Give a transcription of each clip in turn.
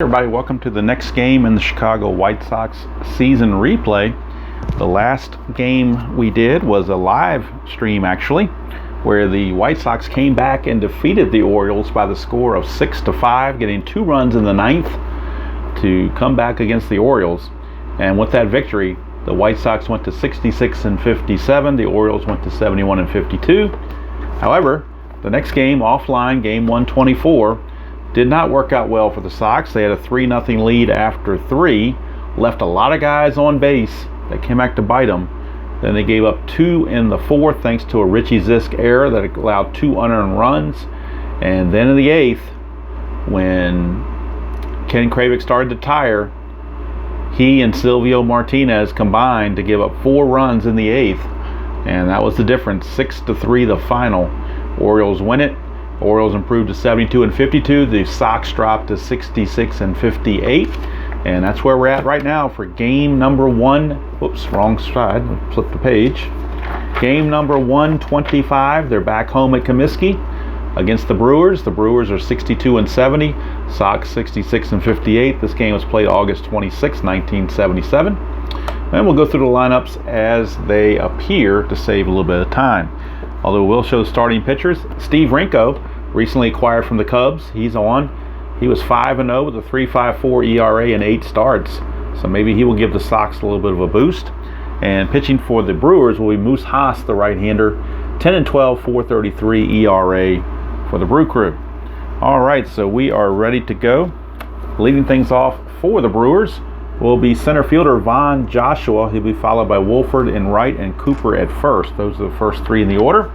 Everybody, welcome to the next game in the Chicago White Sox season replay. The last game we did was a live stream, actually, where the White Sox came back and defeated the Orioles by the score of 6-5, getting 2 runs in the 9th to come back against the Orioles. And with that victory, the White Sox went to 66-57. The Orioles went to 71-52. However, the next game, offline, game 124, did not work out well for the Sox. They had a 3-0 lead after 3, left a lot of guys on base that came back to bite them. Then they gave up 2 in the 4th thanks to a Richie Zisk error that allowed 2 unearned runs. And then in the 8th, when Ken Kravick started to tire, he and Silvio Martinez combined to give up 4 runs in the 8th. And that was the difference, 6-3 the final. Orioles win it. Orioles improved to 72-52. The Sox dropped to 66-58. And that's where we're at right now for game number 1. Whoops, wrong side. Flip the page. Game number 125. They're back home at Comiskey against the Brewers. The Brewers are 62-70. Sox 66-58. This game was played August 26, 1977. And we'll go through the lineups as they appear to save a little bit of time. Although we'll show starting pitchers. Steve Rinko, recently acquired from the Cubs. He's on. He was 5-0 with a 3.54 ERA and 8 starts. So maybe he will give the Sox a little bit of a boost. And pitching for the Brewers will be Moose Haas, the right-hander. 10-12, 4.33 ERA for the Brew Crew. All right, so we are ready to go. Leading things off for the Brewers will be center fielder Von Joshua. He'll be followed by Wolford in right and Cooper at first. Those are the first 3 in the order.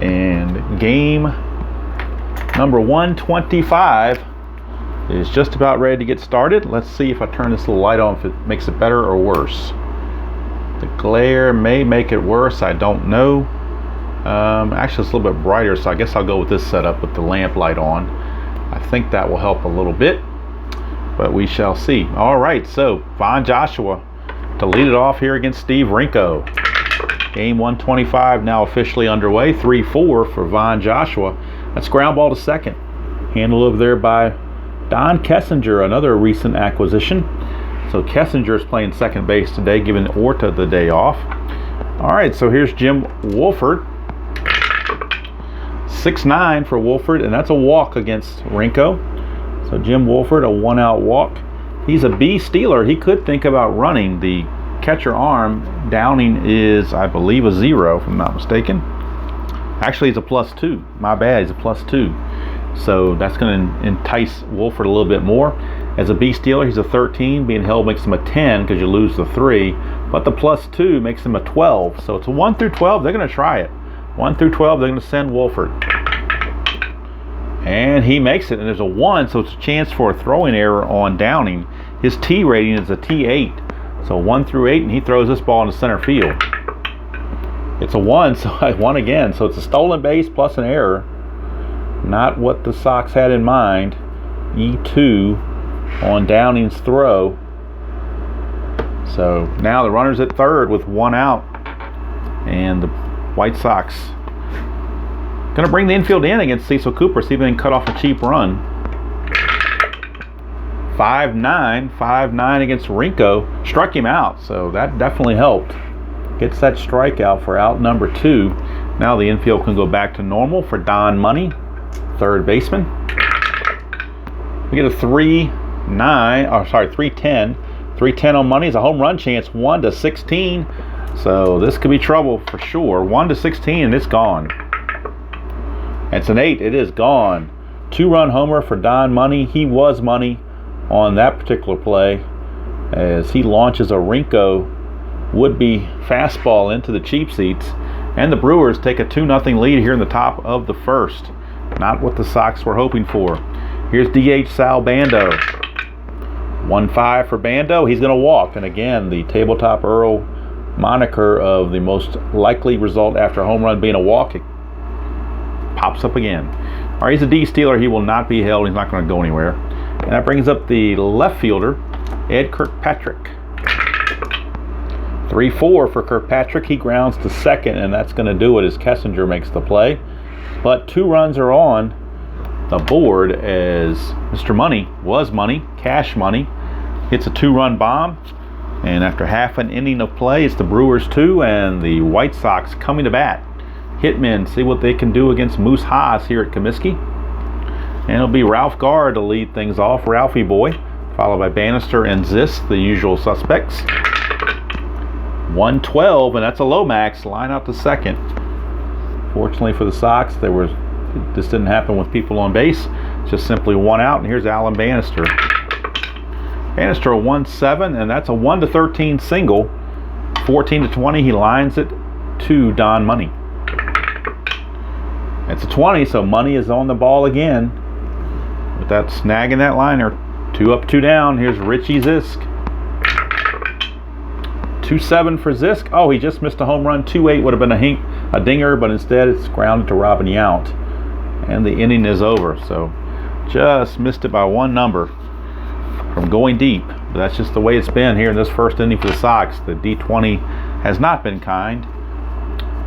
And game number 125 is just about ready to get started. Let's see if I turn this little light on, if it makes it better or worse. The glare may make it worse, I don't know. Actually, it's a little bit brighter, so I guess I'll go with this setup with the lamp light on. I think that will help a little bit, but we shall see. All right, so Von Joshua to lead it off here against Steve Rinko. Game 125 now officially underway. 3-4 for Von Joshua. That's ground ball to second. Handled over there by Don Kessinger, another recent acquisition. So Kessinger is playing second base today, giving Orta the day off. All right, so here's Jim Wolford. 6-9 for Wolford, and that's a walk against Rinko. So Jim Wolford, a 1-out walk. He's a B stealer. He could think about running. The catcher arm, Downing, is, I believe, a 0, if I'm not mistaken. Actually, he's a +2. My bad, he's a +2. So that's going to entice Wolford a little bit more. As a B stealer, he's a 13. Being held makes him a 10 because you lose the 3. But the +2 makes him a 12. So it's a 1 through 12. They're going to try it. 1 through 12, they're going to send Wolford. And he makes it, and there's a 1, so it's a chance for a throwing error on Downing. His T rating is a T8, so 1 through 8, and he throws this ball into center field. It's a 1, so I won again. So it's a stolen base plus an error. Not what the Sox had in mind. E2 on Downing's throw. So now the runner's at third with 1 out, and the White Sox going to bring the infield in against Cecil Cooper, see if they can cut off a cheap run. 5-9 against Rinko. Struck him out, so that definitely helped. Gets that strikeout for out number 2. Now the infield can go back to normal for Don Money, third baseman. We get a 3-10. 3-10 on Money is a home run chance, 1-16. So this could be trouble for sure. 1-16, and it's gone. It's an 8. It is gone. 2-run homer for Don Money. He was money on that particular play as he launches a Rinko would-be fastball into the cheap seats. And the Brewers take a 2-0 lead here in the top of the first. Not what the Sox were hoping for. Here's DH Sal Bando. 1-5 for Bando. He's going to walk. And again, the Tabletop Earl moniker of the most likely result after a home run being a walk, it pops up again. All right, he's a D stealer. He will not be held. He's not going to go anywhere. And that brings up the left fielder, Ed Kirkpatrick. 3-4 for Kirkpatrick. He grounds to second, and that's going to do it as Kessinger makes the play. But 2 runs are on. the board as Mr. Money, Cash Money, hits a 2-run bomb. And after half an inning of play, it's the Brewers 2 and the White Sox coming to bat. Hitmen see what they can do against Moose Haas here at Comiskey. And it'll be Ralph Garr to lead things off, Ralphie boy, followed by Bannister and Zis, the usual suspects. 112, and that's a Lomax, line out to second. Fortunately for the Sox, this didn't happen with people on base. It's just simply 1 out, and here's Alan Bannister. Bannister a 1-7, and that's a 1-13 single. 14-20, he lines it to Don Money. It's a 20, so Money is on the ball again. With that snagging that liner. 2 up, 2 down. Here's Richie Zisk. 2-7 for Zisk. Oh, he just missed a home run. 2-8 would have been a dinger, but instead it's grounded to Robin Yount. And the inning is over. So just missed it by 1 number from going deep. But that's just the way it's been here in this first inning for the Sox. The D20 has not been kind.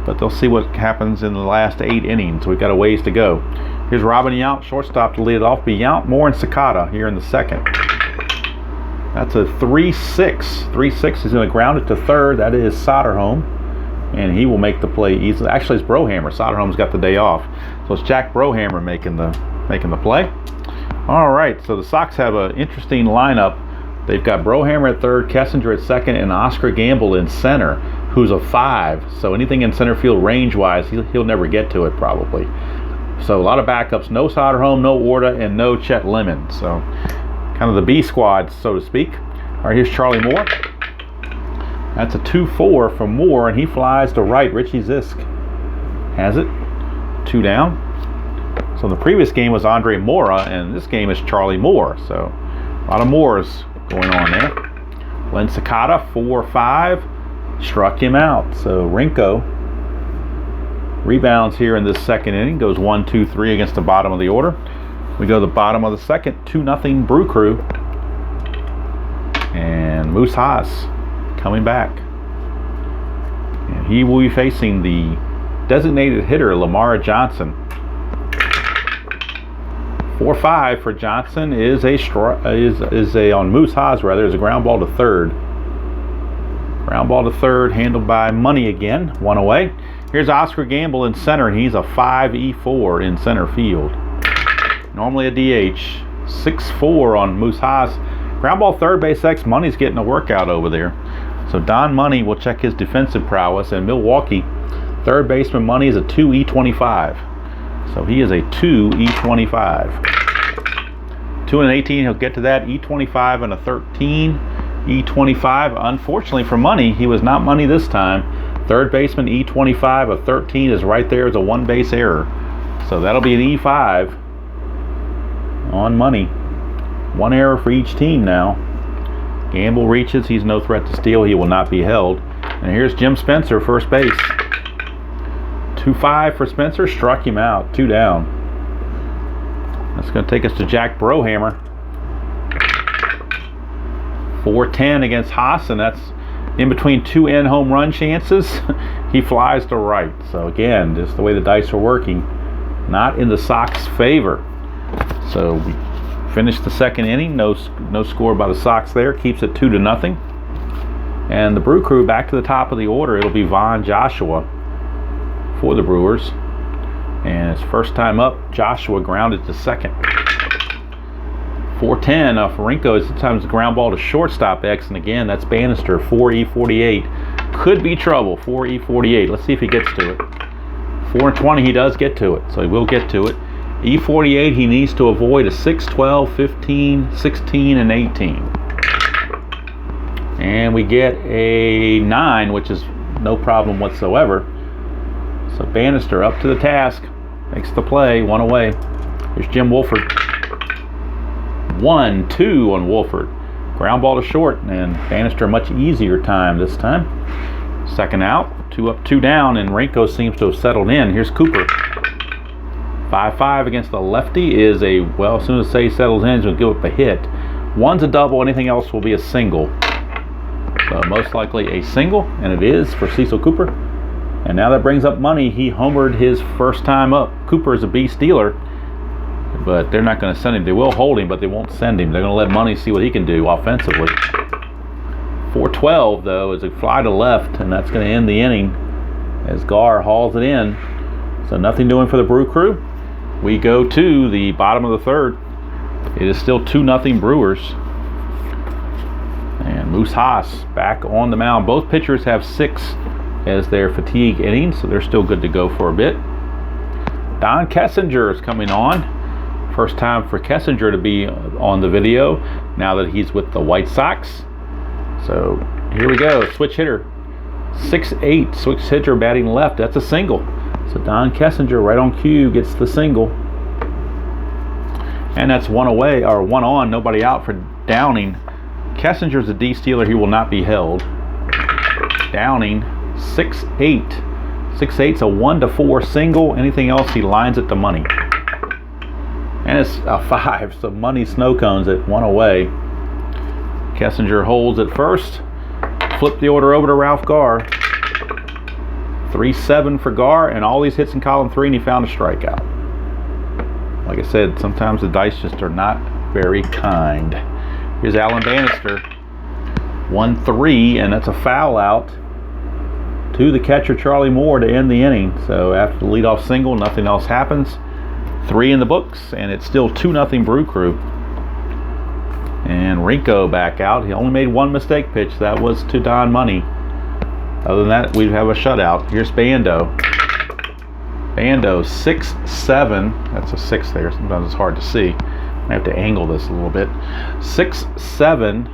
But they'll see what happens in the last 8 innings. We've got a ways to go. Here's Robin Yount, shortstop, to lead it off. Be Yount, Moore, and Sakata here in the second. That's a 3-6. 3-6. He's going to ground it to third. That is Soderholm. And he will make the play easily. Actually, it's Brohammer. Soderholm's got the day off. So it's Jack Brohammer making the play. All right, so the Sox have an interesting lineup. They've got Brohammer at third, Kessinger at second, and Oscar Gamble in center, who's a 5. So anything in center field range-wise, he'll never get to it probably. So a lot of backups. No Soderholm, no Orta, and no Chet Lemon. So kind of the B squad, so to speak. All right, here's Charlie Moore. That's a 2-4 from Moore, and he flies to right. Richie Zisk has it. 2 down. So the previous game was Andre Mora, and this game is Charlie Moore. So a lot of Moores going on there. Len Sakata, 4-5. Struck him out. So Rinko rebounds here in this second inning. Goes 1-2-3 against the bottom of the order. We go to the bottom of the second. 2-0 Brew Crew. And Moose Haas coming back. And he will be facing the designated hitter, Lamar Johnson. 4-5 for Johnson is on Moose Haas rather, is a ground ball to third. Ground ball to third, handled by Money again, 1 away. Here's Oscar Gamble in center, and he's a 5-4 in center field. Normally a DH. 6-4 on Moose Haas. Ground ball third base X. Money's getting a workout over there. So Don Money will check his defensive prowess, and Milwaukee third baseman Money is a 2-E25. So he is a 2-E25. 2-18, he'll get to that. E25 and a 13. E25. Unfortunately for Money, he was not Money this time. Third baseman E25, a 13 is right there as a 1 base error. So that'll be an E5 on Money. 1 error for each team now. Gamble reaches, he's no threat to steal, he will not be held. And here's Jim Spencer, first base. 2-5 for Spencer, struck him out, 2 down. That's going to take us to Jack Brohammer. 4-10 against Haas, and that's in between 2 end home run chances. He flies to right. So again, just the way the dice are working, not in the Sox favor. So we finish the second inning, no score by the Sox there, keeps it 2-0. And the Brew Crew back to the top of the order. It'll be Von Joshua for the Brewers, and his first time up, Joshua grounded to second. 4-10 off Rinko is sometimes the ground ball to shortstop X, and again that's Bannister, 4E48. Could be trouble. 4E48. Let's see if he gets to it. 4-20, he does get to it, so he will get to it. E48, he needs to avoid a 6, 12, 15, 16, and 18. And we get a 9, which is no problem whatsoever. So Bannister up to the task, makes the play, 1 away. Here's Jim Wolford. 1-2 on Wolford. Ground ball to short, and Bannister much easier time this time. Second out, 2 up, 2 down, and Rinko seems to have settled in. Here's Cooper. 5-5 against the lefty is a, well, as soon as he settles in, he's going to give up a hit. 1's a double, anything else will be a single. So most likely a single, and it is for Cecil Cooper. And now that brings up Money. He homered his first time up. Cooper is a B stealer. but they're not going to send him. They will hold him, but they won't send him. They're going to let Money see what he can do offensively. 4-12 though is a fly to left, and that's going to end the inning as Gar hauls it in. So nothing doing for the Brew Crew. We go to the bottom of the third. It is still 2-0 Brewers. And Moose Haas back on the mound. Both pitchers have 6 as their fatigue innings, so they're still good to go for a bit. Don Kessinger is coming on. First time for Kessinger to be on the video now that he's with the White Sox. So here we go, switch hitter. 6'8", switch hitter batting left. That's a single. So Don Kessinger right on cue gets the single. And that's one away, or one on, nobody out for Downing. Kessinger's a D-stealer, he will not be held. Downing, 6'8". 6'8's a 1-4 single. Anything else, he lines it to Money. And it's a 5, so Money snow cones it, one away. Kessinger holds at first. Flip the order over to Ralph Gar. 3-7 for Gar, and all these hits in column 3, and he found a strikeout. Like I said, sometimes the dice just are not very kind. Here's Alan Bannister. 1-3, and that's a foul out to the catcher Charlie Moore to end the inning. So after the leadoff single, nothing else happens. 3 in the books, and it's still 2-0 Brew Crew. And Rinko back out. He only made one mistake pitch. That was to Don Money. Other than that, we'd have a shutout. Here's Bando. Bando, 6'7". That's a 6 there. Sometimes it's hard to see. I have to angle this a little bit. 6'7"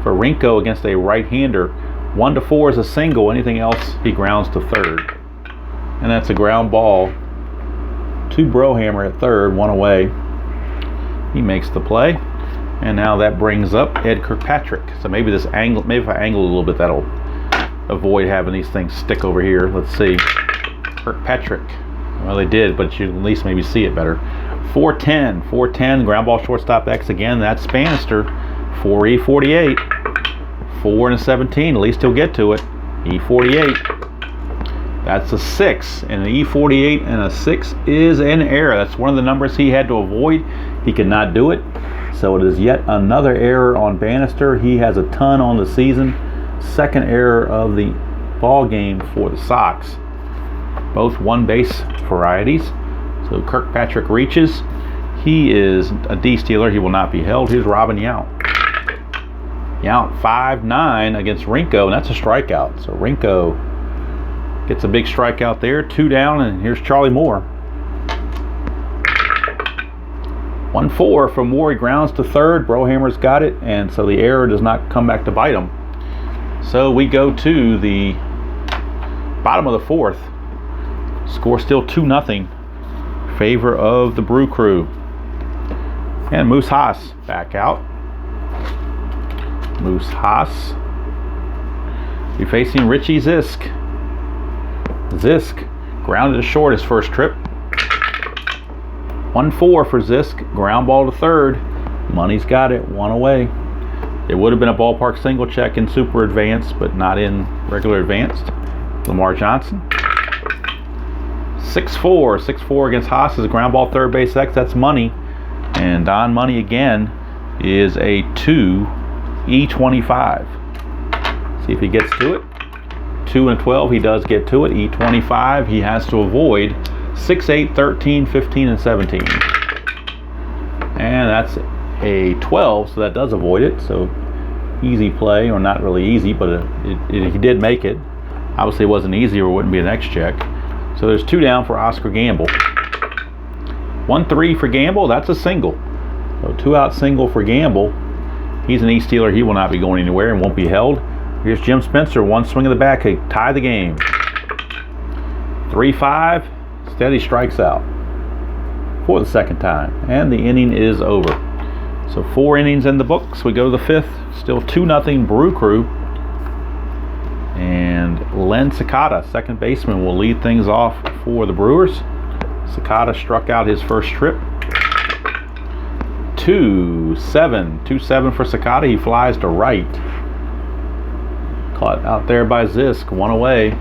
for Rinko against a right-hander. 1-4 is a single. Anything else, he grounds to third. And that's a ground ball to Brohammer at third, one away. He makes the play. And now that brings up Ed Kirkpatrick. So maybe this angle, maybe if I angle a little bit, that'll avoid having these things stick over here. Let's see. Kirkpatrick. Well, they did, but you at least maybe see it better. 4-10. 4-10. Ground ball shortstop X again. That's Bannister. 4E48. 4-17. At least he'll get to it. E48. That's a 6. And an E48 and a 6 is an error. That's one of the numbers he had to avoid. He could not do it. So it is yet another error on Bannister. He has a ton on the season. Second error of the ball game for the Sox. Both one base varieties. So Kirkpatrick reaches. He is a D-stealer. He will not be held. Here's Robin Yount. Yount 5-9 against Rinko, and that's a strikeout. So Rinko gets a big strikeout there. 2 down, and here's Charlie Moore. 1-4 from Moore. He grounds to third. Brohammer's got it, and so the error does not come back to bite him. So we go to the bottom of the fourth. Score still 2-0. Favor of the Brew Crew. And Moose Haas back out. Moose Haas. You're facing Richie Zisk. Zisk grounded to short his first trip. 1-4 for Zisk. Ground ball to third. Money's got it. One away. It would have been a ballpark single check in super advanced, but not in regular advanced. Lamar Johnson. 6-4. 6-4 against Haas is a ground ball third base X. That's Money. And Don Money again is a 2 E25. See if he gets to it. 2-12. He does get to it. E25. He has to avoid 6, 8, 13, 15, and 17. And that's a 12, so that does avoid it. So easy play, or not really easy, but he did make it. Obviously it wasn't easy or it wouldn't be an X check. So there's 2 down for Oscar Gamble. 1-3 for Gamble, that's a single. So 2-out single for Gamble. He's an E-stealer, he will not be going anywhere and won't be held. Here's Jim Spencer, 1 swing of the bat, he tie the game. 3-5, steady strikes out for the second time. And the inning is over. So 4 innings in the books. We go to the 5th, still 2-0 Brew Crew. And Len Cicada, second baseman, will lead things off for the Brewers. Cicada struck out his first trip. 2-7 for Cicada. He flies to right. Caught out there by Zisk. 1 away.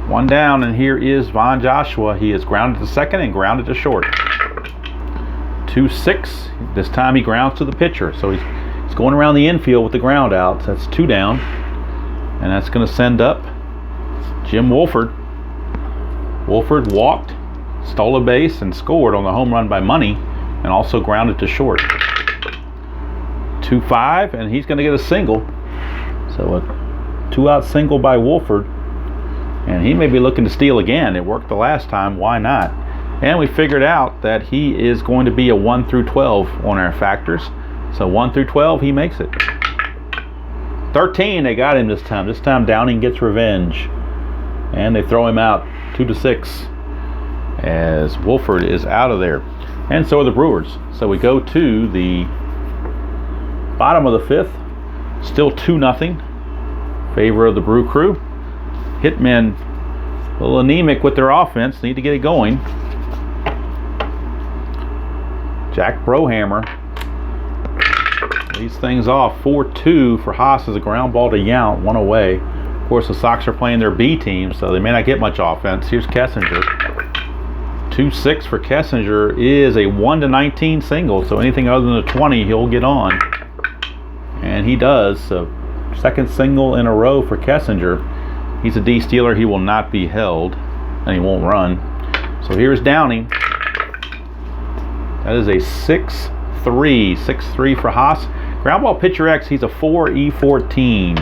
1 down, and here is Von Joshua. He is grounded to second and grounded to short. 2-6. This time he grounds to the pitcher. So he's going around the infield with the ground outs. That's 2 down. And that's going to send up Jim Wolford. Wolford walked, stole a base, and scored on the home run by Money, and also grounded to short. 2-5, and he's going to get a single. So a 2-out single by Wolford, and he may be looking to steal again. It worked the last time, why not? And we figured out that he is going to be a 1 through 12 on our factors. So 1 through 12, he makes it. 13, they got him this time. This time Downing gets revenge, and they throw him out 2-6 as Wolford is out of there. And so are the Brewers. So we go to the bottom of the 5th. Still 2-0. Favor of the Brew Crew. Hitmen a little anemic with their offense. Need to get it going. Jack Brohammer leads things off. 4-2 for Haas as a ground ball to Yount, 1 away. Of course, the Sox are playing their B team, so they may not get much offense. Here's Kessinger. 2-6 for Kessinger is a 1-19 single, so anything other than a 20, he'll get on. And he does. So second single in a row for Kessinger. He's a D-stealer. He will not be held, and he won't run. So here's Downing. That is a 6-3. 6-3 for Haas. Ground ball pitcher X, he's a 4E14.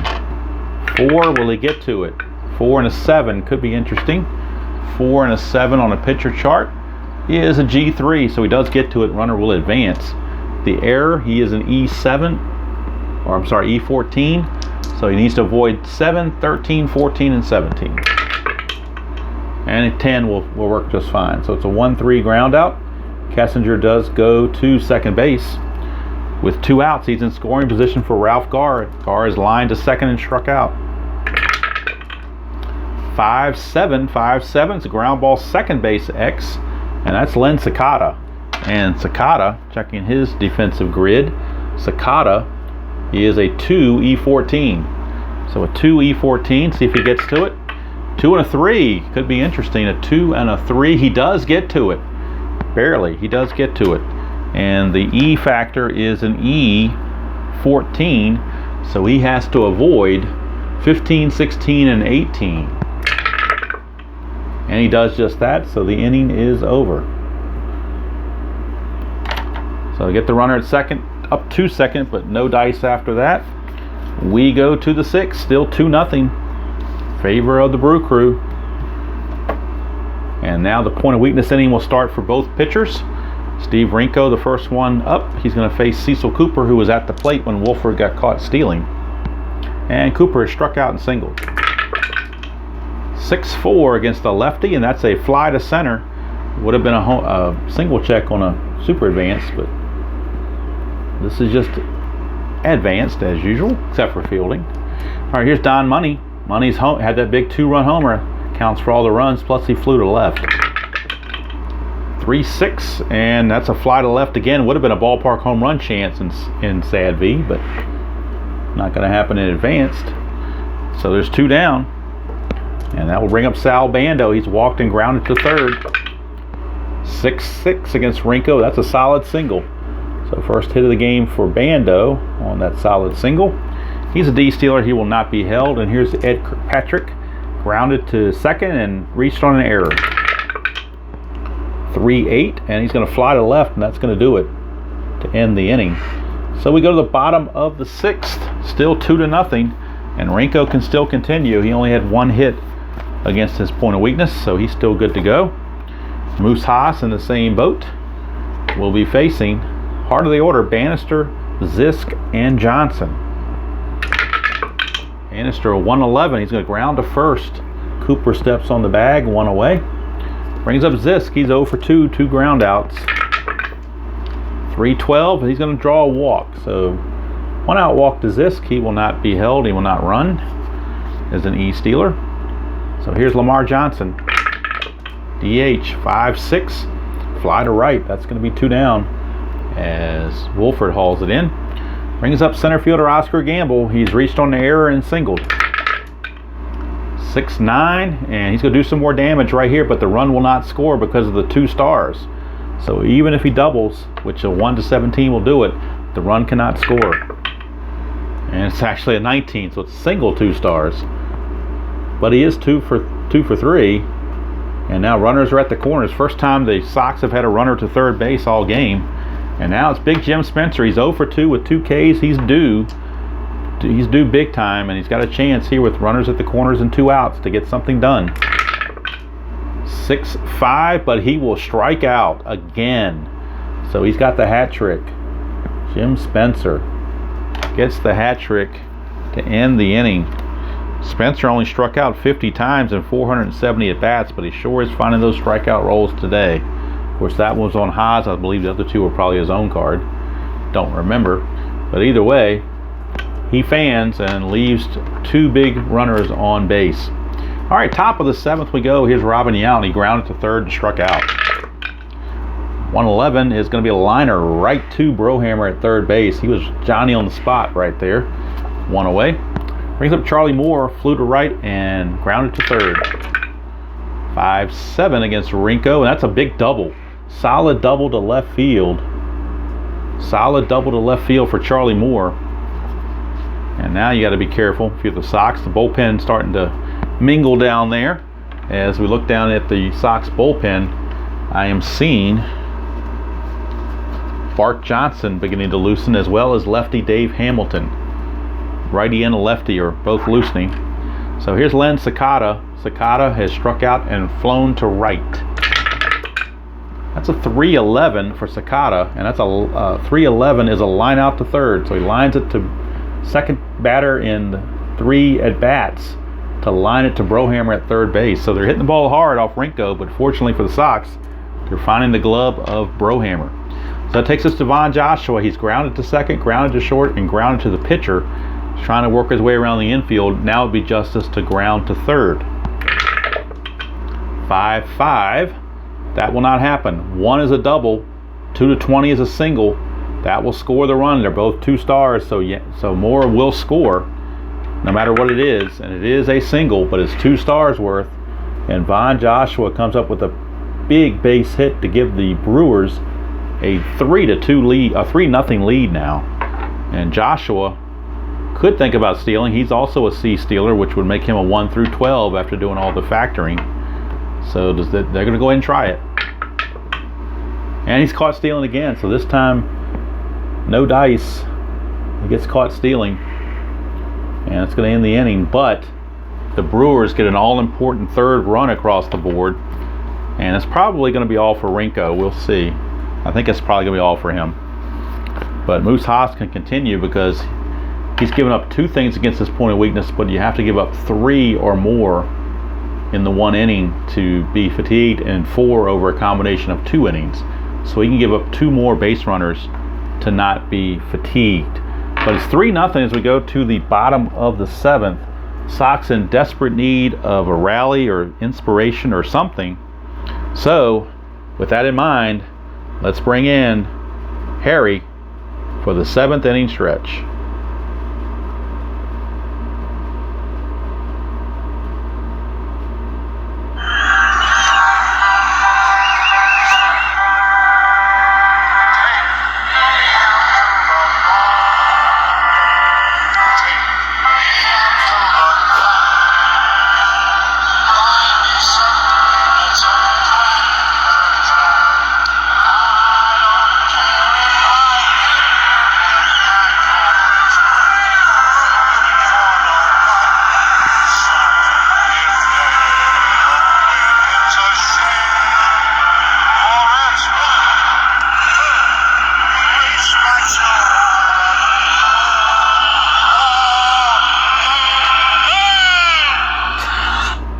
4, will he get to it? 4 and a 7 could be interesting. 4 and a 7 on a pitcher chart. He is a G3, so he does get to it. Runner will advance. The error, he is an E7, or I'm sorry, E14. So he needs to avoid 7, 13, 14, and 17. And a 10 will work just fine. So it's a 1-3 ground out. Kessinger does go to second base. With 2 outs, he's in scoring position for Ralph Garr. Garr is lined to second and struck out. 5-7, 5-7. It's a ground ball second base X, and that's Len Sakata. And Sakata, checking his defensive grid, Sakata is a 2E14. So a 2E14, see if he gets to it. 2 and a 3, could be interesting. A 2 and a 3, he does get to it. Barely, he does get to it. And the E factor is an E14, so he has to avoid 15, 16, and 18. And he does just that, so the inning is over. So get the runner at second, up to second, but no dice after that. We go to the 6th, still 2-0. Favor of the Brew Crew. And now the point of weakness inning will start for both pitchers. Steve Rinko, the first one up. He's going to face Cecil Cooper, who was at the plate when Wolford got caught stealing. And Cooper is struck out and singled. 6-4 against the lefty, and that's a fly to center. Would have been a single check on a super advanced, but this is just advanced as usual, except for fielding. All right, here's Don Money. Money's had that big 2-run homer. Counts for all the runs, plus he flew to left. 3-6, and that's a fly to left again. Would have been a ballpark home run chance in Sad V, but not going to happen in advanced. So there's 2 down, and that will bring up Sal Bando. He's walked and grounded to third. 6-6 against Rinko. That's a solid single. So first hit of the game for Bando on that solid single. He's a D-stealer. He will not be held. And here's Ed Kirkpatrick. Grounded to second and reached on an error. 3-8, and he's going to fly to left, and that's going to do it to end the inning. So we go to the bottom of the 6th, still 2-0, and Rinko can still continue. He only had 1 hit against his point of weakness, so he's still good to go. Moose Haas in the same boat will be facing heart of the order, Bannister, Zisk, and Johnson. Bannister 111, he's going to ground to first. Cooper steps on the bag, 1 away. Brings up Zisk, he's 0 for 2, 2 ground outs. 3-12, he's going to draw a walk. So 1 out walk to Zisk, he will not be held, he will not run as an E-stealer. So here's Lamar Johnson. DH, 5-6, fly to right, that's going to be 2 down as Wolford hauls it in. Brings up center fielder Oscar Gamble. He's reached on the error and singled. 6-9, and he's going to do some more damage right here, but the run will not score because of the 2 stars. So even if he doubles, which a 1 to 17 will do it, the run cannot score. And it's actually a 19, so it's a single 2 stars. But he is 2 for 3. And now runners are at the corners. First time the Sox have had a runner to third base all game. And now it's Big Jim Spencer. He's 0 for 2 with 2 Ks. He's due big time, and he's got a chance here with runners at the corners and 2 outs to get something done. 6-5, but he will strike out again. So he's got the hat trick. Jim Spencer gets the hat trick to end the inning. Spencer only struck out 50 times in 470 at-bats, but he sure is finding those strikeout rolls today. Of course, that one was on Haas. I believe the other 2 were probably his own card. Don't remember. But either way, he fans and leaves 2 big runners on base. All right, top of the 7th we go. Here's Robin Yount. He grounded to third and struck out. 111 is going to be a liner right to Brohammer at third base. He was Johnny on the spot right there. 1 away. Brings up Charlie Moore, flew to right and grounded to third. 5-7 against Rinko, and that's a big double. Solid double to left field. Solid double to left field for Charlie Moore. And now you got to be careful if you're the Sox. The bullpen starting to mingle down there. As we look down at the Sox bullpen, I am seeing Bart Johnson beginning to loosen, as well as lefty Dave Hamilton. Righty and a lefty are both loosening. So here's Len Sakata. Sakata has struck out and flown to right. That's a 3-11 for Sakata, and that's a 3-11 is a line out to third. So he lines it to second batter in 3 at-bats to line it to Brohammer at third base. So they're hitting the ball hard off Rinko, but fortunately for the Sox, they're finding the glove of Brohammer. So that takes us to Von Joshua. He's grounded to second, grounded to short, and grounded to the pitcher. He's trying to work his way around the infield. Now it'd be justice to ground to third. 5-5. That will not happen. 1 is a double. 2 to 20 is a single. That will score the run. They're both 2 stars, so Moore will score no matter what it is. And it is a single, but it's 2 stars worth. And Von Joshua comes up with a big base hit to give the Brewers a 3-2 lead, a 3-0 lead now. And Joshua could think about stealing. He's also a C stealer, which would make him a 1 through 12 after doing all the factoring. So they're going to go ahead and try it. And he's caught stealing again. So this time, no dice. He gets caught stealing. And it's going to end the inning. But the Brewers get an all-important third run across the board. And it's probably going to be all for Rinko. We'll see. I think it's probably going to be all for him. But Moose Haas can continue because he's given up 2 things against his point of weakness, but you have to give up 3 or more in the 1 inning to be fatigued, and 4 over a combination of 2 innings. So he can give up 2 more base runners to not be fatigued. But it's 3-0 as we go to the bottom of the 7th. Sox in desperate need of a rally or inspiration or something. So with that in mind, let's bring in Harry for the 7th inning stretch.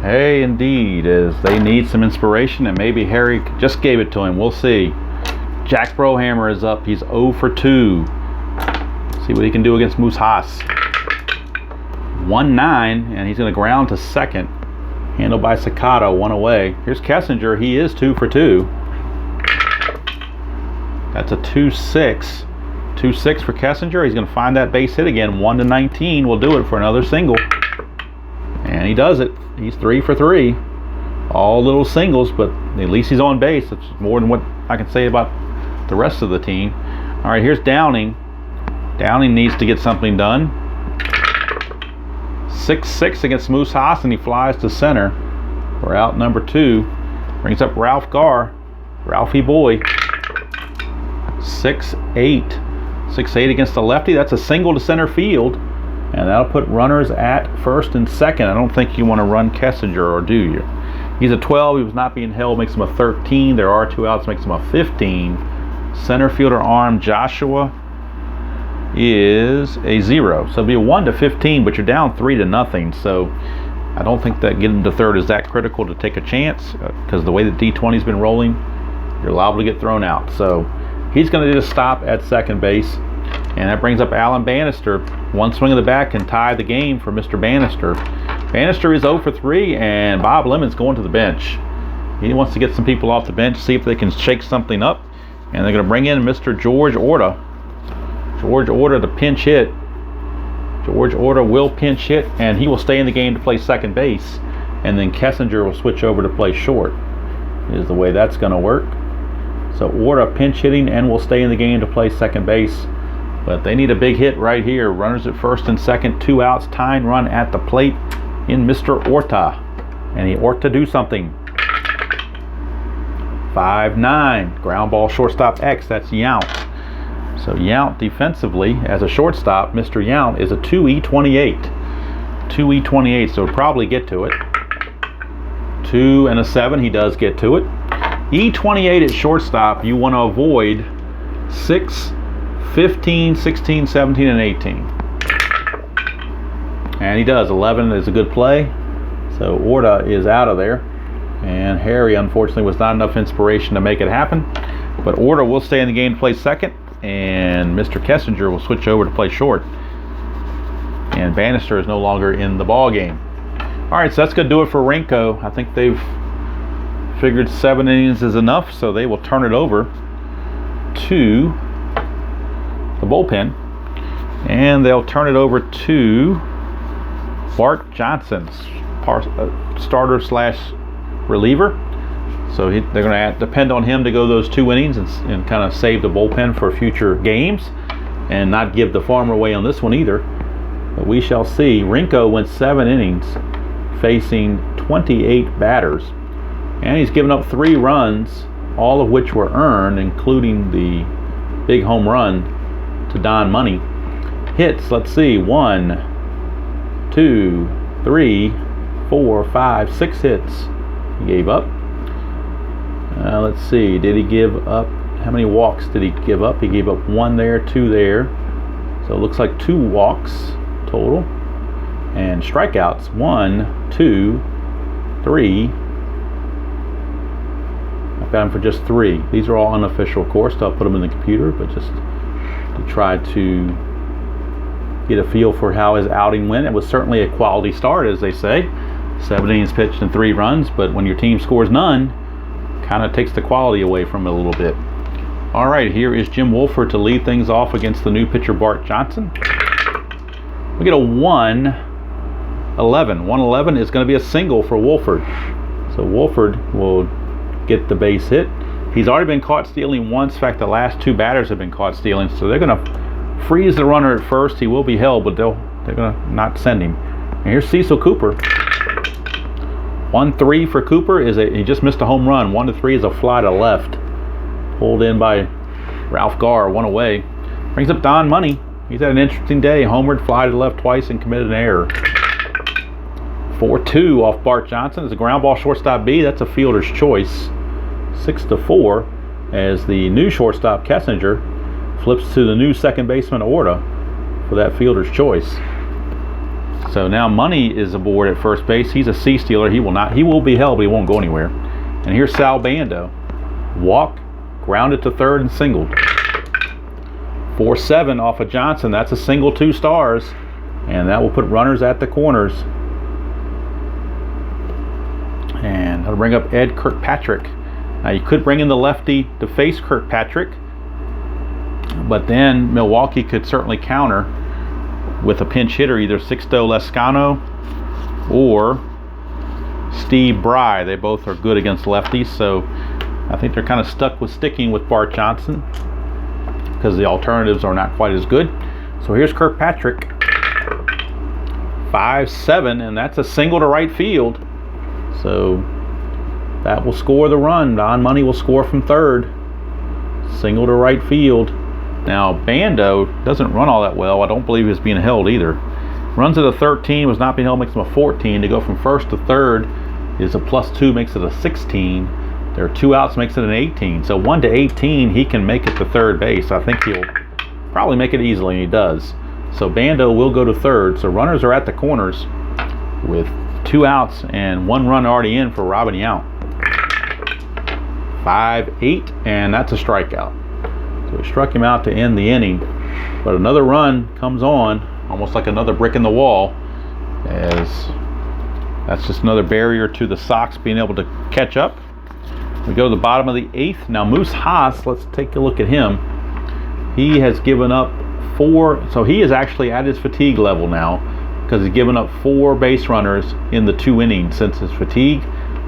Hey, indeed, as they need some inspiration, and maybe Harry just gave it to him. We'll see. Jack Brohammer is up. He's 0 for 2. See what he can do against Moose Haas. 1-9, and he's going to ground to second. Handled by Sakata, 1 away. Here's Kessinger. He is 2 for 2. That's a 2-6. 2-6 for Kessinger. He's going to find that base hit again. 1-19 will do it for another single. And he does it. He's 3 for 3. All little singles, but at least he's on base. It's more than what I can say about the rest of the team. All right, here's Downing. Downing needs to get something done. 6-6 against Moose Haas, and he flies to center. We're out number 2. Brings up Ralph Garr. Ralphie boy. 6-8. 6-8 against the lefty. That's a single to center field. And that'll put runners at first and second. I don't think you want to run Kessinger, or do you? He's a 12. He was not being held. Makes him a 13. There are 2 outs. Makes him a 15. Center fielder arm Joshua is a 0. So it'll be a 1-15, but you're down 3-0. So I don't think that getting to third is that critical to take a chance, because the way that D20's been rolling, you're liable to get thrown out. So he's going to just stop at second base. And that brings up Alan Bannister. One swing of the bat can tie the game for Mr. Bannister. Bannister is 0 for 3, and Bob Lemon's going to the bench. He wants to get some people off the bench, see if they can shake something up. And they're going to bring in Mr. George Orta. George Orta to pinch hit. George Orta will pinch hit, and he will stay in the game to play second base. And then Kessinger will switch over to play short, is the way that's going to work. So Orta pinch hitting and will stay in the game to play second base. But they need a big hit right here. Runners at first and second, 2 outs, tying run at the plate in Mr. Orta. And he ought to do something. 5-9. Ground ball, shortstop X. That's Yount. So Yount defensively, as a shortstop, Mr. Yount is a 2E28. 2E28, so he'll probably get to it. 2 and a 7, he does get to it. E28 at shortstop, you want to avoid 6, 15, 16, 17, and 18. And he does. 11 is a good play. So Orta is out of there. And Harry, unfortunately, was not enough inspiration to make it happen. But Orta will stay in the game to play second. And Mr. Kessinger will switch over to play short. And Bannister is no longer in the ball game. All right, so that's going to do it for Rinko. I think they've figured 7 innings is enough, so they will turn it over to the bullpen. And they'll turn it over to Bart Johnson, starter slash reliever. So they're going to depend on him to go those 2 innings and kind of save the bullpen for future games and not give the farm away on this one either. But we shall see. Rinko went 7 innings facing 28 batters. And he's given up 3 runs, all of which were earned, including the big home run to Don Money. Hits, let's see, 1, 2, 3, 4, 5, 6 hits he gave up. Let's see, did he give up, how many walks did he give up? He gave up 1 there, 2 there. So it looks like 2 walks total. And strikeouts, 1, 2, 3. I've got him for just 3. These are all unofficial, of course, so I'll put them in the computer, but just to try to get a feel for how his outing went. It was certainly a quality start, as they say. 7 innings pitched and 3 runs, but when your team scores none, kind of takes the quality away from it a little bit. All right, here is Jim Woolford to lead things off against the new pitcher Bart Johnson. We get a 1-11. 1-11 is going to be a single for Woolford. So Woolford will get the base hit. He's already been caught stealing once. In fact, the last 2 batters have been caught stealing. So they're going to freeze the runner at first. He will be held, but they're going to not send him. And here's Cecil Cooper. 1-3 for Cooper he just missed a home run. 1-3 is a fly to left, pulled in by Ralph Garr, 1 away. Brings up Don Money. He's had an interesting day. Homered, fly to the left twice, and committed an error. 4-2 off Bart Johnson. It's a ground ball, shortstop B. That's a fielder's choice. 6-4 as the new shortstop Kessinger flips to the new second baseman Orta for that fielder's choice. So now Money is aboard at first base. He's a C stealer. He will be held, but he won't go anywhere. And here's Sal Bando. Walk, grounded to third, and singled. 4-7 off of Johnson. That's a single, 2 stars. And that will put runners at the corners. And that'll bring up Ed Kirkpatrick. Now you could bring in the lefty to face Kirkpatrick, but then Milwaukee could certainly counter with a pinch hitter, either Sixto Lescano or Steve Bry. They both are good against lefties, so I think they're kind of stuck with sticking with Bart Johnson because the alternatives are not quite as good. So here's Kirkpatrick. 5-7, and that's a single to right field. So that will score the run. Don Money will score from third. Single to right field. Now Bando doesn't run all that well. I don't believe he's being held either. Runs at a 13, was not being held, makes him a 14. To go from first to third is a +2, makes it a 16. There are 2 outs, makes it an 18. So 1 to 18, he can make it to third base. I think he'll probably make it easily, and he does. So Bando will go to third. So runners are at the corners with 2 outs and 1 run already in for Robin Yount. 5-8, and that's a strikeout. So we struck him out to end the inning. But another run comes on, almost like another brick in the wall, as that's just another barrier to the Sox being able to catch up. We go to the bottom of the 8th. Now Moose Haas, let's take a look at him. He has given up 4, so he is actually at his fatigue level now because he's given up 4 base runners in the 2 innings since his fatigue.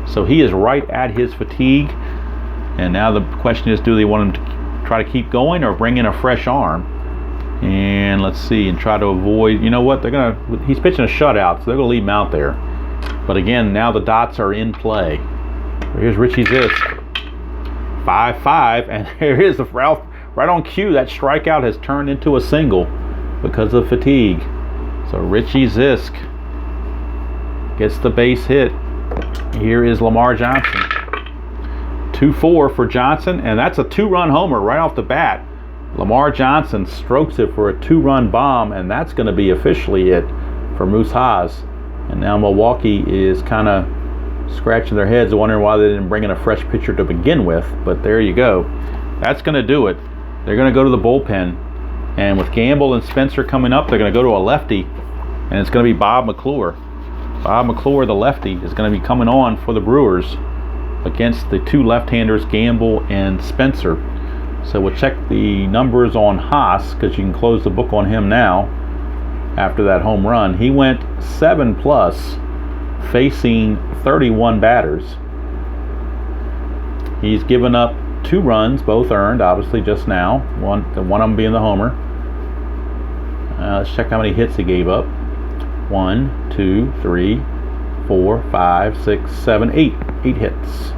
So he is right at his fatigue. And now the question is, do they want him to try to keep going or bring in a fresh arm? And let's see, and try to avoid, you know what, he's pitching a shutout, so they're going to leave him out there. But again, now the dots are in play. Here's Richie Zisk. 5-5, and there is the Ralph. Right on cue, that strikeout has turned into a single because of fatigue. So Richie Zisk gets the base hit. Here is Lamar Johnson. 2-4 for Johnson, and that's a 2-run homer right off the bat. Lamar Johnson strokes it for a 2-run bomb, and that's going to be officially it for Moose Haas. And now Milwaukee is kind of scratching their heads, wondering why they didn't bring in a fresh pitcher to begin with. But there you go. That's going to do it. They're going to go to the bullpen, and with Gamble and Spencer coming up, they're going to go to a lefty, and it's going to be Bob McClure. Bob McClure, the lefty, is going to be coming on for the Brewers against the 2 left-handers, Gamble and Spencer. So we'll check the numbers on Haas, because you can close the book on him now after that home run. He went 7+, facing 31 batters. He's given up 2 runs, both earned, obviously, just now. One of them being the homer. Let's check how many hits he gave up. 1, 2, 3, 4, 5, 6, 7, 8. 8 hits.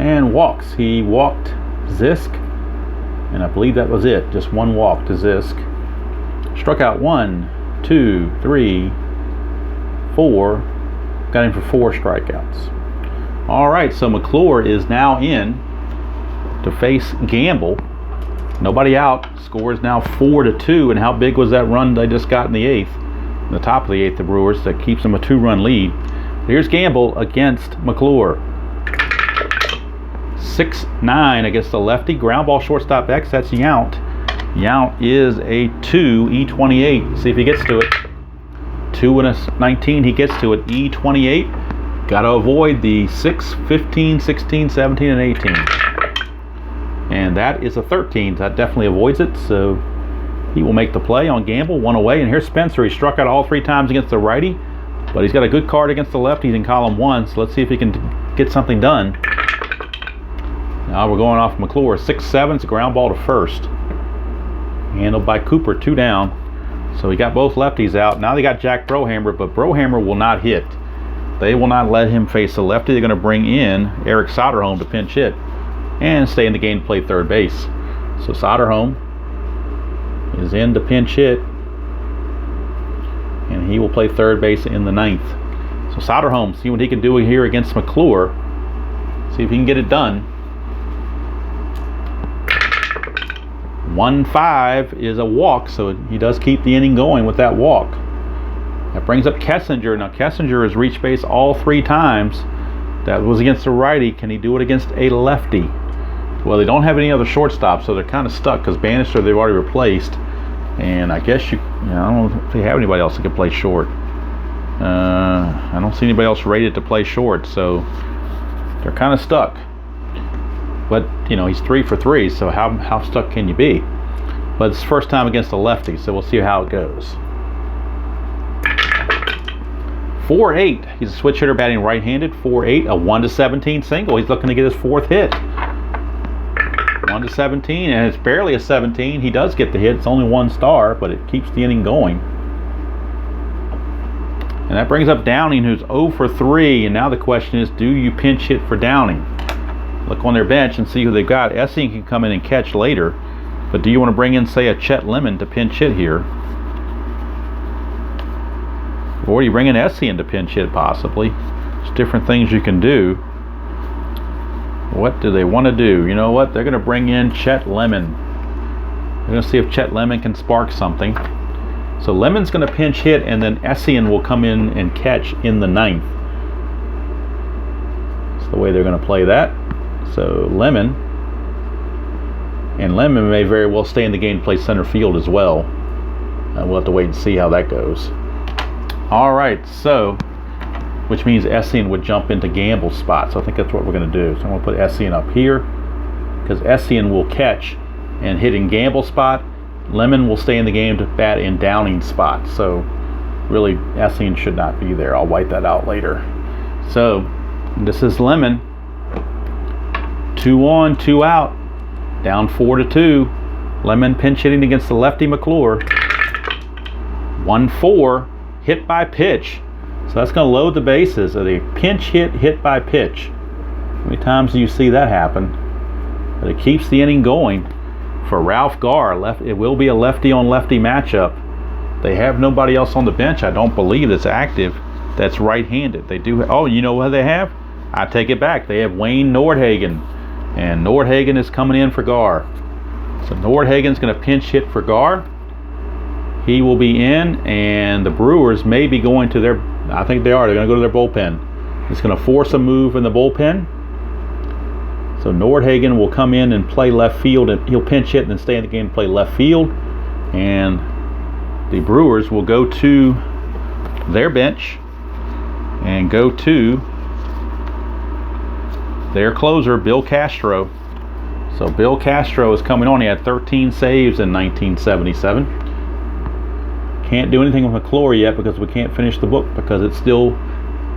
And walks. He walked Zisk, and I believe that was it. Just 1 walk to Zisk. Struck out 1, 2, 3, 4. Got him for 4 strikeouts. All right, so McClure is now in to face Gamble. Nobody out. Score is now 4-2. And how big was that run they just got in the 8th? In the top of the 8th, the Brewers, that keeps them a 2-run lead. Here's Gamble against McClure. 6-9 against the lefty. Ground ball, shortstop X. That's Yount. Yount is a 2, E28. See if he gets to it. 2 and a 19. He gets to it. E28. Got to avoid the 6, 15, 16, 17, and 18. And that is a 13. That definitely avoids it. So he will make the play on Gamble. 1 away. And here's Spencer. He struck out all 3 times against the righty, but he's got a good card against the lefty. He's in column 1. So let's see if he can get something done. Now we're going off McClure. 6-7. It's a ground ball to first. Handled by Cooper. 2 down. So he got both lefties out. Now they got Jack Brohammer, but Brohammer will not hit. They will not let him face a lefty. They're going to bring in Eric Soderholm to pinch hit and stay in the game to play third base. So Soderholm is in to pinch hit, and he will play third base in the 9th. So Soderholm, see what he can do here against McClure. See if he can get it done. 1-5 is a walk, so he does keep the inning going with that walk. That brings up Kessinger. Now Kessinger has reached base all 3 times. That was against a righty. Can he do it against a lefty? Well, they don't have any other shortstop, so they're kind of stuck because Bannister they've already replaced. And I guess I don't know if they have anybody else that can play short. I don't see anybody else rated to play short, so they're kind of stuck. But he's 3 for 3, so how stuck can you be? But it's first time against a lefty, so we'll see how it goes. 4-8. He's a switch hitter batting right-handed. 4-8. A 1-17 single. He's looking to get his 4th hit. 1-17, and it's barely a 17. He does get the hit. It's only 1 star, but it keeps the inning going. And that brings up Downing, who's 0 for 3. And now the question is, do you pinch hit for Downing? Look on their bench and see who they've got. Essien can come in and catch later. But do you want to bring in, say, a Chet Lemon to pinch hit here? Or you bring in Essien to pinch hit, possibly. There's different things you can do. What do they want to do? You know what? They're going to bring in Chet Lemon. They're going to see if Chet Lemon can spark something. So Lemon's going to pinch hit, and then Essien will come in and catch in the 9th. That's the way they're going to play that. So Lemon. And Lemon may very well stay in the game and play center field as well. We'll have to wait and see how that goes. All right, so, which means Essien would jump into Gamble's spot. So I think that's what we're going to do. So I'm going to put Essien up here, because Essien will catch and hit in Gamble's spot. Lemon will stay in the game to bat in Downing's spot. So really, Essien should not be there. I'll wipe that out later. So this is Lemon. 2 on, 2 out. Down 4-2. Lemon pinch hitting against the lefty McClure. 1-4. Hit by pitch. So that's going to load the bases. A pinch hit by pitch. How many times do you see that happen? But it keeps the inning going. For Ralph Garr, it will be a lefty on lefty matchup. They have nobody else on the bench, I don't believe, that's active, that's right-handed. They do. Oh, you know what they have? I take it back. They have Wayne Nordhagen, and Nordhagen is coming in for Garr. So Nordhagen's going to pinch hit for Garr. He will be in, and the Brewers may be going to their, I think they are, they're going to go to their bullpen. It's going to force a move in the bullpen. So Nordhagen will come in and play left field, and he'll pinch hit and then stay in the game and play left field. And the Brewers will go to their bench and go to their closer, Bill Castro. So Bill Castro is coming on. He had 13 saves in 1977. Can't do anything with McClure yet because we can't finish the book because it's still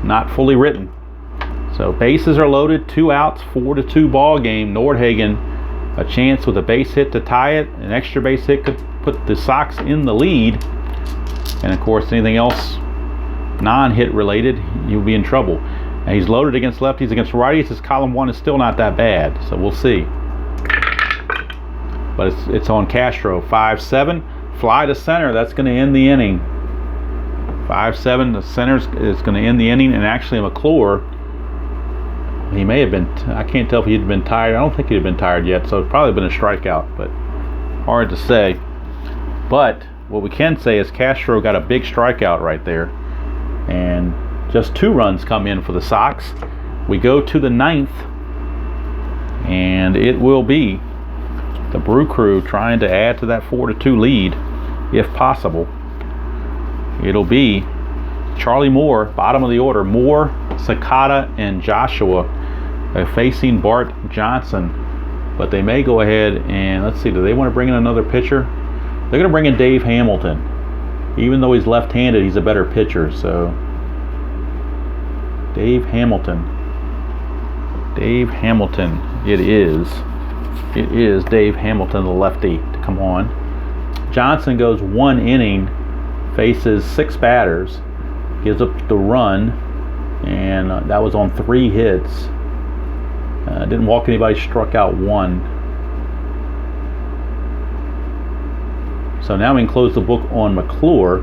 not fully written. So bases are loaded, 2 outs, 4-2 ball game. Nordhagen, a chance with a base hit to tie it. An extra base hit could put the Sox in the lead. And of course, anything else non-hit related, you'll be in trouble. And he's loaded against lefties, against righties. His column 1 is still not that bad, so we'll see. But it's on Castro. 5-7, fly to center. That's going to end the inning. 5-7, the center is going to end the inning, and actually McClure, he may have been, I can't tell if he'd been tired. I don't think he'd been tired yet, so it's probably been a strikeout, but hard to say. But what we can say is Castro got a big strikeout right there, and just 2 runs come in for the Sox. We go to the 9th, and it will be the Brew Crew trying to add to that 4-2 lead, if possible. It'll be Charlie Moore, bottom of the order. Moore, Sakata, and Joshua facing Bart Johnson. But they may go ahead and, let's see, do they want to bring in another pitcher? They're going to bring in Dave Hamilton. Even though he's left-handed, he's a better pitcher. So Dave Hamilton. Dave Hamilton. It is Dave Hamilton, the lefty, to come on. Johnson goes 1 inning, faces 6 batters, gives up the run, and that was on 3 hits. Didn't walk anybody, struck out 1. So now we can close the book on McClure.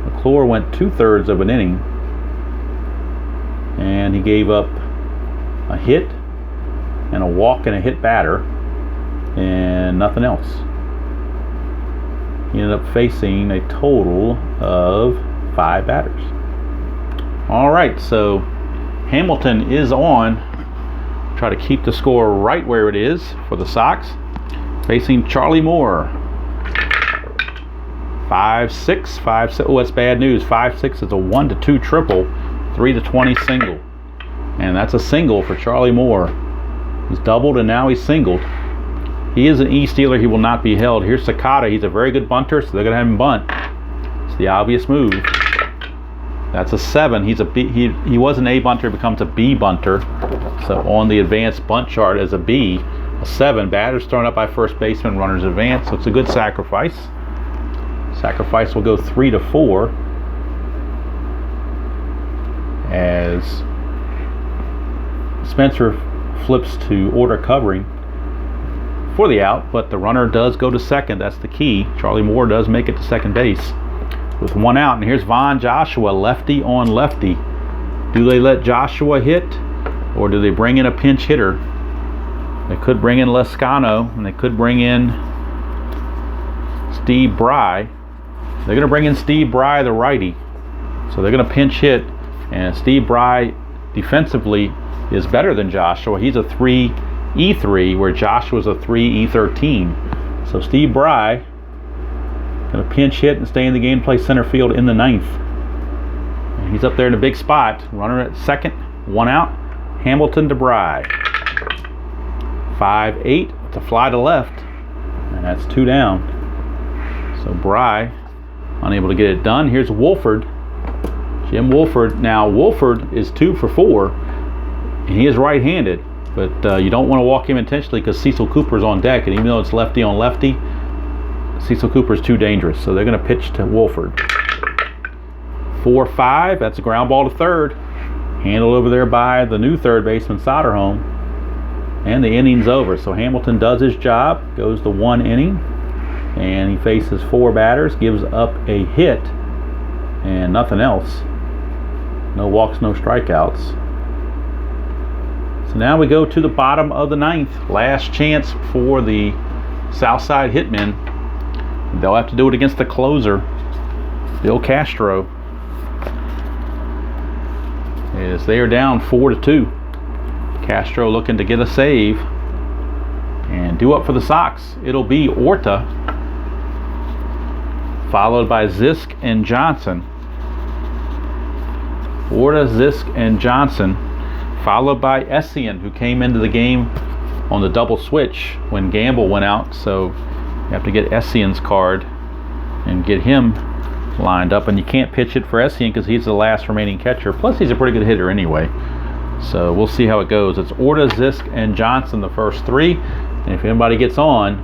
McClure went 2/3 of an inning, and he gave up a hit and a walk and a hit batter, and nothing else. He ended up facing a total of 5 batters. All right, so Hamilton is on. Try to keep the score right where it is for the Sox. Facing Charlie Moore. 5-6, 5-6. Oh, that's bad news. 5-6 is a 1-2 triple, 3-20 single. And that's a single for Charlie Moore. He's doubled and now he's singled. He is an E-stealer. He will not be held. Here's Sakata. He's a very good bunter, so they're going to have him bunt. It's the obvious move. That's a 7. He's a B. He was an A bunter, becomes a B bunter. So on the advanced bunt chart as a B, a 7. Batters thrown up by first baseman, runners advance. So it's a good sacrifice. Sacrifice will go 3 to 4 as Spencer flips to order covering for the out, but the runner does go to second. That's the key. Charlie Moore does make it to second base with 1 out. And here's Von Joshua, lefty on lefty. Do they let Joshua hit, or do they bring in a pinch hitter? They could bring in Lescano, and they could bring in Steve Bry. They're going to bring in Steve Bry, the righty. So they're going to pinch hit, and Steve Bry defensively is better than Joshua. He's a 3-E3, where Joshua's a 3-E13. So Steve Bry going to pinch hit and stay in the game, play center field in the 9th. And he's up there in a big spot. Runner at second, 1 out. Hamilton to Bry. 5-8. It's a fly to left, and that's 2 down. So Bry unable to get it done. Here's Wolford. Jim Wolford. Now Wolford is 2 for 4, and he is right-handed, but you don't want to walk him intentionally because Cecil Cooper's on deck, and even though it's lefty on lefty, Cecil Cooper is too dangerous. So they're going to pitch to Wolford. 4-5. That's a ground ball to third, handled over there by the new third baseman Soderholm, and the inning's over. So Hamilton does his job, goes to 1 inning, and he faces 4 batters, gives up a hit and nothing else. No walks, no strikeouts. So now we go to the bottom of the 9th. Last chance for the Southside Hitmen. They'll have to do it against the closer, Bill Castro, as they are down 4-2. Castro looking to get a save and due up for the Sox. It'll be Orta, followed by Zisk and Johnson. Orta, Zisk, and Johnson, followed by Essien, who came into the game on the double switch when Gamble went out. So you have to get Essien's card and get him lined up. And you can't pitch it for Essien because he's the last remaining catcher. Plus, he's a pretty good hitter anyway. So we'll see how it goes. It's Orta, Zisk, and Johnson, the first 3. And if anybody gets on,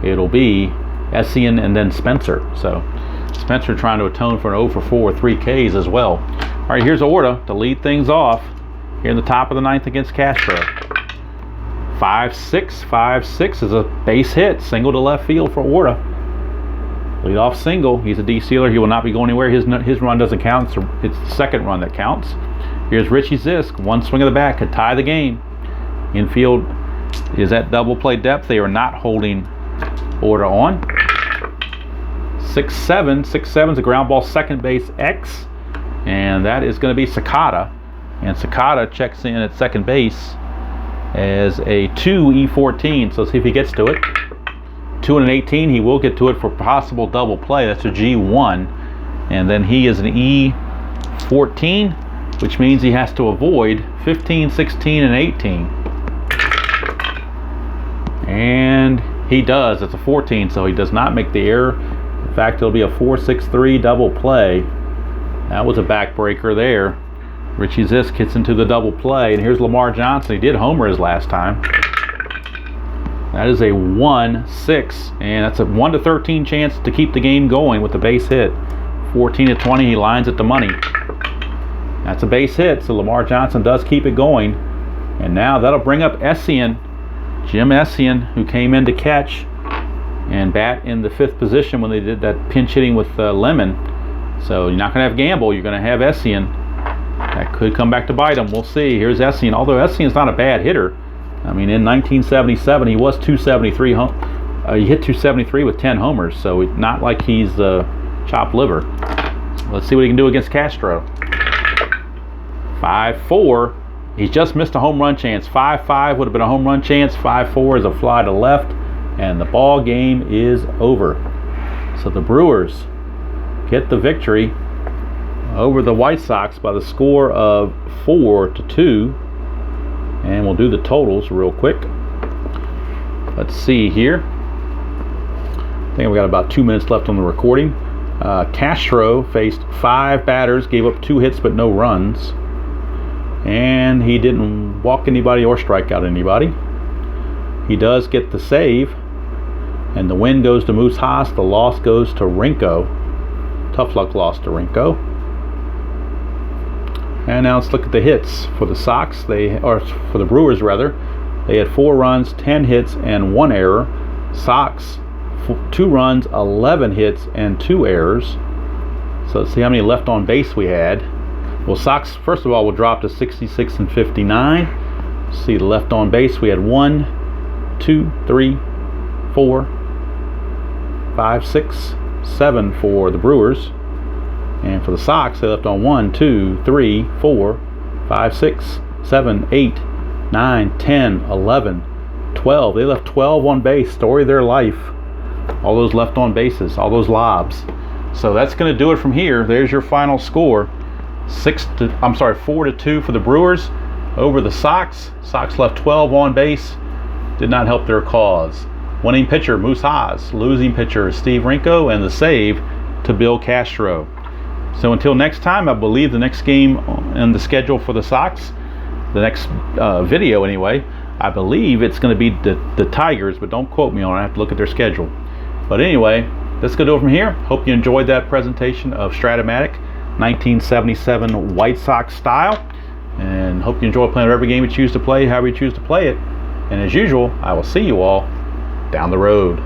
it'll be Essien and then Spencer. So Spencer trying to atone for an 0 for 4 with 3 Ks as well. All right, here's Orta to lead things off here in the top of the 9th against Castro. 5-6. 5-6 is a base hit, single to left field for Orta. Lead off single. He's a D-sealer. He will not be going anywhere. His run doesn't count. It's the second run that counts. Here's Richie Zisk. 1 swing of the bat could tie the game. Infield is at double play depth. They are not holding Orta on. 6-7. 6-7 is a ground ball, second base X. And that is going to be Sakata. And Sakata checks in at second base as a 2-E14. So let's see if he gets to it. 2 and an 18. He will get to it for possible double play. That's a G1. And then he is an E14, which means he has to avoid 15, 16, and 18. And he does. It's a 14, so he does not make the error. In fact, it'll be a 4-6-3 double play. That was a backbreaker there. Richie Zisk hits into the double play, and here's Lamar Johnson. He did homer his last time. That is a 1-6, and that's a 1-13 chance to keep the game going with the base hit. 14-20, he lines it to money. That's a base hit, so Lamar Johnson does keep it going. And now that'll bring up Essien, Jim Essien, who came in to catch and bat in the 5th position when they did that pinch hitting with Lemon. So you're not going to have Gamble, you're going to have Essien. That could come back to bite him. We'll see. Here's Essien, although Essien's not a bad hitter. I mean, in 1977, he was 273. He hit 273 with 10 homers, so not like he's chopped liver. Let's see what he can do against Castro. 5-4. He's just missed a home run chance. 5-5 would have been a home run chance. 5-4 is a fly to left, and the ball game is over. So the Brewers get the victory over the White Sox by the score of 4-2. And we'll do the totals real quick. Let's see here. I think we got about 2 minutes left on the recording. Castro faced 5 batters, gave up 2 hits but no runs. And he didn't walk anybody or strike out anybody. He does get the save. And the win goes to Moose Haas. The loss goes to Rinko. Tough luck loss to Rinko. And now let's look at the hits for the Sox. Or for the Brewers rather. They had 4 runs, 10 hits, and 1 error. Sox, 2 runs, 11 hits, and 2 errors. So let's see how many left on base we had. Well, Sox, first of all, will drop to 66 and 59. See the left on base. We had 1, 2, 3, 4, 5, 6, 7 for the Brewers. And for the Sox, they left on 1, 2, 3, 4, 5, 6, 7, 8, 9, 10, 11, 12. They left 12 on base. Story of their life. All those left on bases, all those lobs. So that's going to do it from here. There's your final score. 4-2 for the Brewers over the Sox. Sox left 12 on base. Did not help their cause. Winning pitcher Moose Haas, losing pitcher Steve Rinko, and the save to Bill Castro. So until next time, I believe the next game in the schedule for the Sox, the next video anyway, I believe it's going to be the Tigers, but don't quote me on it. I have to look at their schedule. But anyway, that's going to do it from here. Hope you enjoyed that presentation of strat-o-matic 1977 White Sox style, and hope you enjoy playing every game you choose to play, however you choose to play it. And as usual, I will see you all down the road.